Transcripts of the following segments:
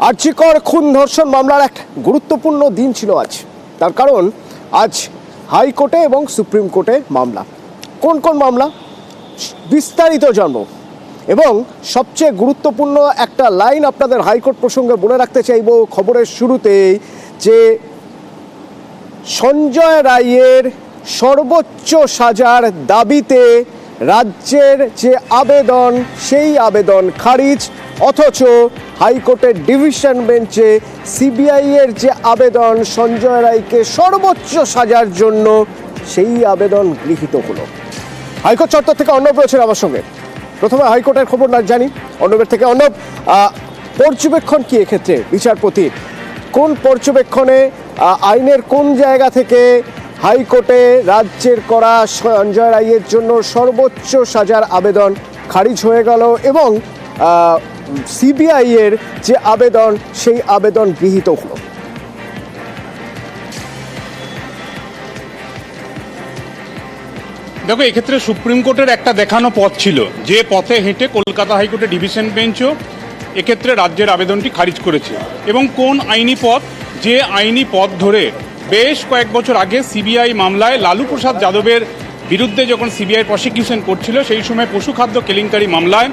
আরজিকর খুন ধর্ষণ মামলার এক গুরুত্বপূর্ণ দিন ছিল আজ। তার কারণ আজ হাইকোর্টে এবং সুপ্রিম কোর্টে মামলা। কোন কোন মামলা বিস্তারিত জানবো এবং সবচেয়ে গুরুত্বপূর্ণ একটা লাইন আপনাদের হাইকোর্ট প্রসঙ্গে বলে রাখতে চাইব খবরের শুরুতেই, যে সঞ্জয় রায়ের সর্বোচ্চ সাজার দাবিতে রাজ্যের যে আবেদন সেই আবেদন খারিজ, অথচ হাইকোর্টের ডিভিশন বেঞ্চে সিবিআই এর যে আবেদন সঞ্জয় রায়কে সর্বোচ্চ সাজার জন্য সেই আবেদন গৃহীত হলো। হাইকোর্ট চত্বর থেকে অর্ণব রয়েছেন আমার সঙ্গে। প্রথমে হাইকোর্টের খবর না জানি অর্ণবের থেকে। অর্ণব, পর্যবেক্ষণ কি এক্ষেত্রে বিচারপতি কোন পর্যবেক্ষণে আইনের কোন জায়গা থেকে হাইকোর্টে রাজ্যের করা সঞ্জয় রায়ের জন্য সর্বোচ্চ সাজার আবেদন খারিজ হয়ে গেল এবং সিবিআই এর যে আবেদন সেই আবেদন গৃহীত হলো? দেখো, এক্ষেত্রে সুপ্রিম কোর্টের একটা দেখানো পথ ছিল, যে পথে হেঁটে কলকাতা হাইকোর্টের ডিভিশন বেঞ্চও এক্ষেত্রে রাজ্যের আবেদনটি খারিজ করেছে। এবং কোন আইনি পথ? যে আইনি পথ ধরে বেশ কয়েক বছর আগে সিবিআই মামলায় লালু প্রসাদ যাদবের বিরুদ্ধে যখন সিবিআই প্রসিকিউশন করছিল, সেই সময় পশু খাদ্য কেলেঙ্কারি মামলায়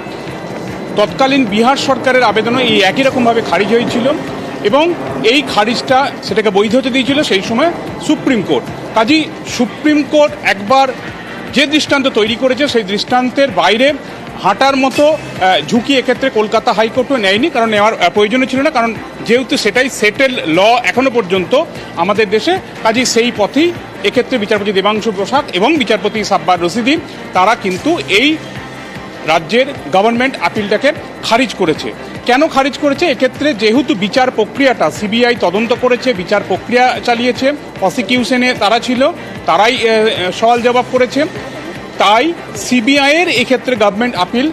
তৎকালীন বিহার সরকারের আবেদনও এই একই রকমভাবে খারিজ হয়েছিল এবং এই খারিজটা সেটাকে বৈধ হতে দিয়েছিল সেই সময় সুপ্রিম কোর্ট। কাজেই সুপ্রিম কোর্ট একবার যে দৃষ্টান্ত তৈরি করেছে সেই দৃষ্টান্তের বাইরে হাঁটার মতো ঝুঁকি এক্ষেত্রে কলকাতা হাইকোর্টও নেয়নি, কারণ নেওয়ার প্রয়োজনও ছিল না, কারণ যেহেতু সেটাই সেটেল ল এখনো পর্যন্ত আমাদের দেশে। কাজেই সেই পথেই এক্ষেত্রে বিচারপতি দেবাংশু প্রসাদ এবং বিচারপতি সাব্বার রশিদি তারা কিন্তু এই রাজ্যের গভর্নমেন্ট আপিলটাকে খারিজ করেছে। কেন খারিজ করেছে? এক্ষেত্রে যেহেতু বিচার প্রক্রিয়াটা সিবিআই তদন্ত করেছে, বিচার প্রক্রিয়া চালিয়েছে, প্রসিকিউশনে তারা ছিল, তারাই সওয়াল জবাব করেছে, তাই সিবিআইয়ের এক্ষেত্রে গভর্নমেন্ট আপিল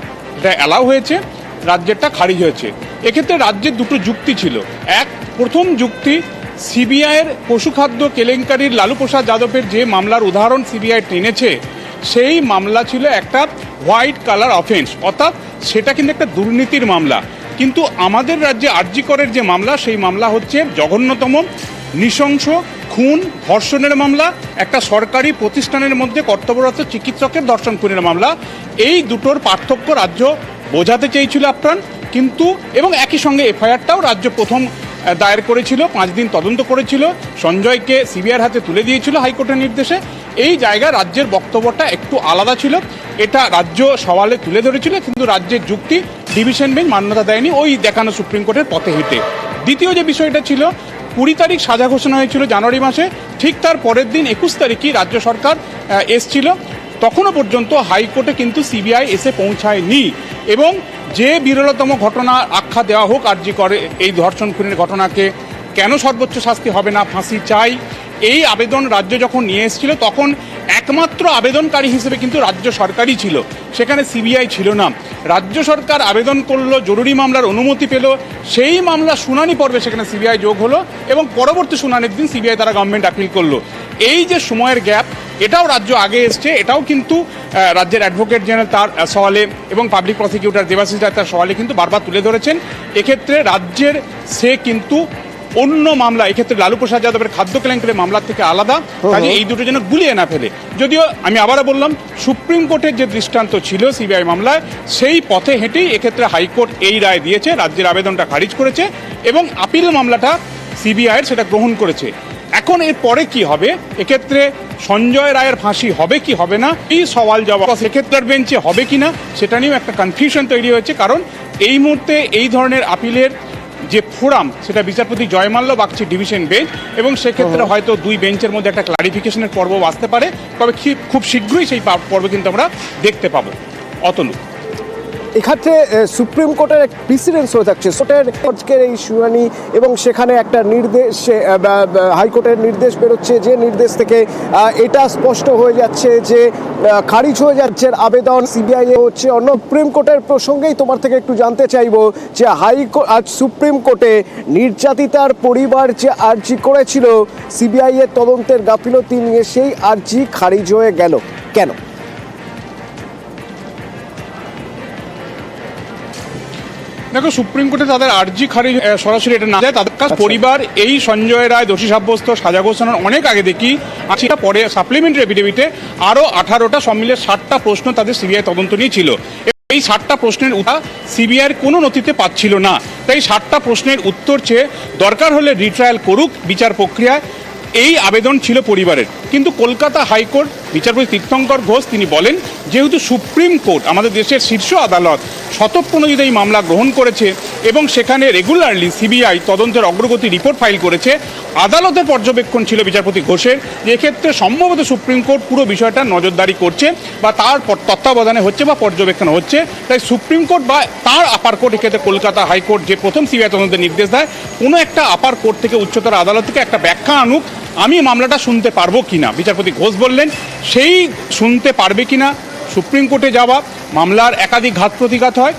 অ্যালাউ হয়েছে, রাজ্যেরটা খারিজ হয়েছে। এক্ষেত্রে রাজ্যের দুটো যুক্তি ছিল। প্রথম যুক্তি, সিবিআইয়ের পশুখাদ্য কেলেঙ্কারির লালু প্রসাদ যাদবের যে মামলার উদাহরণ সিবিআই টেনেছে, সেই মামলা ছিল একটা হোয়াইট কালার অফেন্স, অর্থাৎ সেটা কিন্তু একটা দুর্নীতির মামলা। কিন্তু আমাদের রাজ্যে আরজিকরের যে মামলা, সেই মামলা হচ্ছে জঘন্যতম নৃশংস খুন ধর্ষণের মামলা, একটা সরকারি প্রতিষ্ঠানের মধ্যে কর্তব্যরত চিকিৎসকের ধর্ষণ খুনের মামলা। এই দুটোর পার্থক্য রাজ্য বোঝাতে চেয়েছিল আপ্রাণ, কিন্তু এবং একই সঙ্গে এফআইআরটাও রাজ্য প্রথম দায়ের করেছিল, 5 দিন তদন্ত করেছিল, সঞ্জয়কে সিবিআইয়ের হাতে তুলে দিয়েছিল হাইকোর্টের নির্দেশে। এই জায়গায় রাজ্যের বক্তব্যটা একটু আলাদা ছিল, এটা রাজ্য সওয়ালে তুলে ধরেছিল, কিন্তু রাজ্যের যুক্তি ডিভিশন বেঞ্চ মান্যতা দেয়নি ওই দেখানো সুপ্রিম কোর্টের পথে হেঁটে। দ্বিতীয় যে বিষয়টা ছিল, 20 তারিখ সাজা ঘোষণা হয়েছিল জানুয়ারি মাসে, ঠিক তার পরের দিন 21 তারিখই রাজ্য সরকার এসছিল। তখনও পর্যন্ত হাইকোর্টে কিন্তু সিবিআই এসে পৌঁছায়নি এবং যে বিরলতম ঘটনা আখ্যা দেওয়া হোক আরজিকর এই ধর্ষণ খুনের ঘটনাকে, কেন সর্বোচ্চ শাস্তি হবে না, ফাঁসি চাই, এই আবেদন রাজ্য যখন নিয়ে এসেছিল তখন একমাত্র আবেদনকারী হিসেবে কিন্তু রাজ্য সরকারই ছিল, সেখানে সিবিআই ছিল না। রাজ্য সরকার আবেদন করলো, জরুরি মামলার অনুমতি পেল, সেই মামলা শুনানি পর্বে সেখানে সিবিআই যোগ হলো এবং পরবর্তী শুনানির দিন সিবিআই তারা গভর্নমেন্ট আপিল করলো। এই যে সময়ের গ্যাপ, এটাও রাজ্য আগে এসছে, এটাও কিন্তু রাজ্যের অ্যাডভোকেট জেনারেল তার সওয়ালে এবং পাবলিক প্রসিকিউটর দেবাশিস রায় তার সওয়ালে কিন্তু বারবার তুলে ধরেছেন। এক্ষেত্রে রাজ্যের সে কিন্তু অন্য মামলা, এক্ষেত্রে লালু প্রসাদ যাদবের খাদ্য কেলেঙ্কারির মামলার থেকে আলাদা, কাজে এই দুটো যেন গুলিয়ে না ফেলে। যদিও আমি আবারও বললাম, সুপ্রিম কোর্টের যে দৃষ্টান্ত ছিল সিবিআই মামলায়, সেই পথে হেঁটেই এক্ষেত্রে হাইকোর্ট এই রায় দিয়েছে, রাজ্যের আবেদনটা খারিজ করেছে এবং আপিল মামলাটা সিবিআইয়ের সেটা গ্রহণ করেছে। এখন এর পরে কি হবে? এক্ষেত্রে সঞ্জয় রায়ের ফাঁসি হবে কি হবে না, এই সওয়াল জবাব সেক্ষেত্রে বেঞ্চে হবে কি না, সেটা নিয়েও একটা কনফিউশন তৈরি হয়েছে, কারণ এই মুহূর্তে এই ধরনের আপিলের যে ফোরাম সেটা বিচারপতি জয়মাল্য বাগচি ডিভিশন বেঞ্চ, এবং সেক্ষেত্রে হয়তো দুই বেঞ্চের মধ্যে একটা ক্লারিফিকেশনের পর্ব আসতে পারে, তবে খুব শীঘ্রই সেই পর্ব কিন্তু আমরা দেখতে পাবো। অতনু, এক্ষেত্রে সুপ্রিম কোর্টের এক প্রিসিডেন্স হয়ে থাকছে আজকের এই শুনানি এবং সেখানে একটা নির্দেশ, হাইকোর্টের নির্দেশ বেরোচ্ছে, যে নির্দেশ থেকে এটা স্পষ্ট হয়ে যাচ্ছে যে খারিজ হয়ে যাচ্ছে আবেদন সিবিআই হচ্ছে। অন্য সুপ্রিম কোর্টের প্রসঙ্গেই তোমার থেকে একটু জানতে চাইবো যে আজ সুপ্রিম কোর্টে নির্যাতিতার পরিবার যে আর্জি করেছিল সিবিআই এর তদন্তের গাফিলতি নিয়ে, সেই আর্জি খারিজ হয়ে গেল কেন? দেখো, সুপ্রিম কোর্টে তাদের আর্জি খারিজ সরাসরি এটা না যায়, তাদের কাছে পরিবার এই সঞ্জয় রায় দোষী সাব্যস্ত সাজা ঘোষণার অনেক আগে দেখি সেটা পরে সাপ্লিমেন্টারি এফিডেভিটে আরও 18টা সব মিলে 60টা প্রশ্ন তাদের সিবিআই তদন্ত নিয়ে ছিল। এই 60টা প্রশ্নের উত্তর সিবিআইয়ের কোনো নথিতে পাচ্ছিল না, তাই 60টা প্রশ্নের উত্তর চেয়ে দরকার হলে রিট্রায়াল করুক বিচার প্রক্রিয়ায়, এই আবেদন ছিল পরিবারের। কিন্তু কলকাতা হাইকোর্ট বিচারপতি তীর্থঙ্কর ঘোষ তিনি বলেন, যেহেতু সুপ্রিম কোর্ট আমাদের দেশের শীর্ষ আদালত স্বতঃপ্রণোদিত এই মামলা গ্রহণ করেছে এবং সেখানে রেগুলারলি সিবিআই তদন্তের অগ্রগতি রিপোর্ট ফাইল করেছে, আদালতের পর্যবেক্ষণ ছিল বিচারপতি ঘোষের যে এক্ষেত্রে সম্ভবত সুপ্রিম কোর্ট পুরো বিষয়টা নজরদারি করছে বা তার তত্ত্বাবধানে হচ্ছে বা পর্যবেক্ষণ হচ্ছে, তাই সুপ্রিম কোর্ট বা তার আপার কোর্ট, এক্ষেত্রে কলকাতা হাইকোর্ট যে প্রথম সিবিআই তদন্তের নির্দেশ দেয়, কোনো একটা আপার কোর্ট থেকে উচ্চতর আদালত থেকে একটা ব্যাখ্যা আনুক আমি মামলাটা শুনতে পারবো কিনা। বিচারপতি ঘোষ বললেন সেই শুনতে পারবে কিনা সুপ্রিম কোর্টে যাওয়া, মামলার একাধিক ঘাত প্রতিঘাত হয়।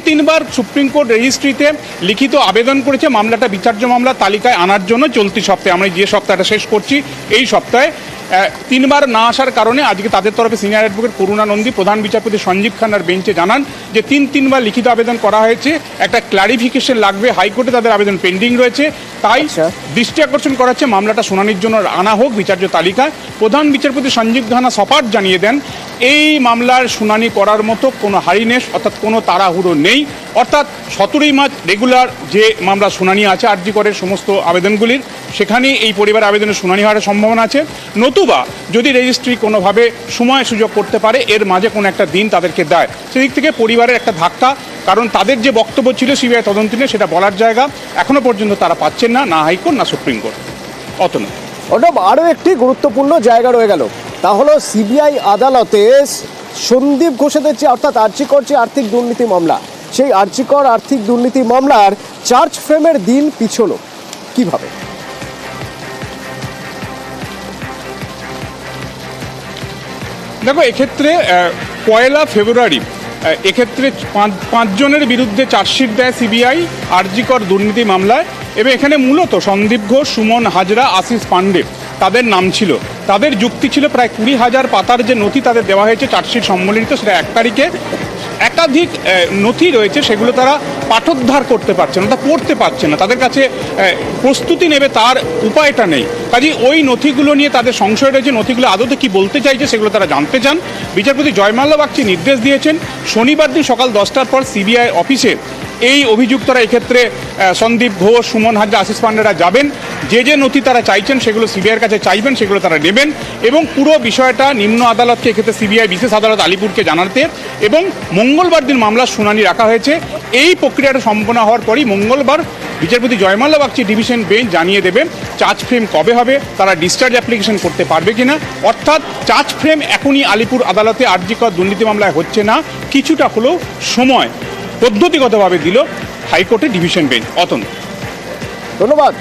তিনবার সুপ্রিম কোর্ট রেজিস্ট্রিতে লিখিত আবেদন করেছে মামলাটা বিচার্য মামলার তালিকায় আনার জন্য। চলতি সপ্তাহে, আমরা যে সপ্তাহটা শেষ করছি এই সপ্তাহে, 3বার না আসার কারণে আজকে তাদের তরফে সিনিয়র অ্যাডভোকেট করুণা নন্দী প্রধান বিচারপতি সঞ্জীব খান্নার বেঞ্চে জানান যে 3বার লিখিত আবেদন করা হয়েছে, একটা ক্লারিফিকেশন লাগবে, হাইকোর্টে তাদের আবেদন পেন্ডিং রয়েছে, তাই দৃষ্টি আকর্ষণ করা হচ্ছে মামলাটা শুনানির জন্য আনা হোক বিচার্য তালিকায়। প্রধান বিচারপতি সঞ্জীব খান্না সপাট জানিয়ে দেন এই মামলার শুনানি করার মতো কোনো হারিনেস অর্থাৎ কোনো তাড়াহুড়ো নেই, অর্থাৎ 17ই মার্চ রেগুলার যে মামলা শুনানি আছে আরজি করের সমস্ত আবেদনগুলির, সেখানেই এই পরিবার আবেদনের শুনানি হওয়ার সম্ভাবনা আছে। নতুবা যদি রেজিস্ট্রি কোনোভাবে সময় সুযোগ করতে পারে এর মাঝে কোনো একটা দিন তাদেরকে দেয়, সেদিক থেকে পরিবারের একটা ধাক্কা, কারণ তাদের যে বক্তব্য ছিল সিবিআই তদন্ত নিয়ে সেটা বলার জায়গা এখনো পর্যন্ত তারা পাচ্ছেন না, না হাইকোর্ট না সুপ্রিম কোর্ট। অতনু, আরও একটি গুরুত্বপূর্ণ জায়গা রয়ে গেল, তা হলো সিবিআই আদালতে সন্দীপ ঘোষেদের যে অর্থাৎ আর্জিকর যে আর্থিক দুর্নীতি মামলা, সেই আর্জিকর আর্থিক দুর্নীতি মামলার চার্জ ফ্রেমের দিন পিছলো কিভাবে? দেখো, এক্ষেত্রে 1 ফেব্রুয়ারি এক্ষেত্রে 5 জনের বিরুদ্ধে চার্জশিট দেয় সিবিআই আরজিকর দুর্নীতি মামলায়, এবং এখানে মূলত সন্দীপ ঘোষ, সুমন হাজরা, আশিস পান্ডে তাদের নাম ছিল। তাদের যুক্তি ছিল প্রায় 20,000 পাতার যে নথি তাদের দেওয়া হয়েছে চার্জশিট সম্বলিত, সেটা 1 তারিখে একাধিক নথি রয়েছে, সেগুলো তারা পাঠোদ্ধার করতে পারছে না, তা পড়তে পারছে না, তাদের কাছে প্রস্তুতি নেবে তার উপায়টা নেই। কাজেই ওই নথিগুলো নিয়ে তাদের সংশয় রয়েছে, নথিগুলো আদতে কি বলতে চাইছে সেগুলো তারা জানতে চান। বিচারপতি জয়মাল্য বাগচি নির্দেশ দিয়েছেন শনিবার দিন সকাল 10টার পর সিবিআই অফিসে এই অভিযুক্তরা এক্ষেত্রে সন্দীপ ঘোষ, সুমন হাজরা, আশিস পান্ডেরা যাবেন, যে নথি তারা চাইছেন সেগুলো সিবিআইয়ের কাছে চাইবেন, সেগুলো তারা নেবেন এবং পুরো বিষয়টা নিম্ন আদালতকে, এক্ষেত্রে সিবিআই বিশেষ আদালত আলিপুরকে জানাতে, এবং মঙ্গলবার দিন মামলার শুনানি রাখা হয়েছে। এই প্রক্রিয়াটা সম্পন্ন হওয়ার পরই মঙ্গলবার বিচারপতি জয়মাল্য বাগচি ডিভিশন বেঞ্চ জানিয়ে দেবেন চার্জ ফ্রেম কবে হবে, তারা ডিসচার্জ অ্যাপ্লিকেশন করতে পারবে কিনা। অর্থাৎ চার্জ ফ্রেম এখনই আলিপুর আদালতে আরজিকর দুর্নীতি মামলায় হচ্ছে না, কিছুটা হলেও সময় পদ্ধতিগতভাবে দিল হাইকোর্টের ডিভিশন বেঞ্চ। অতন, ধন্যবাদ।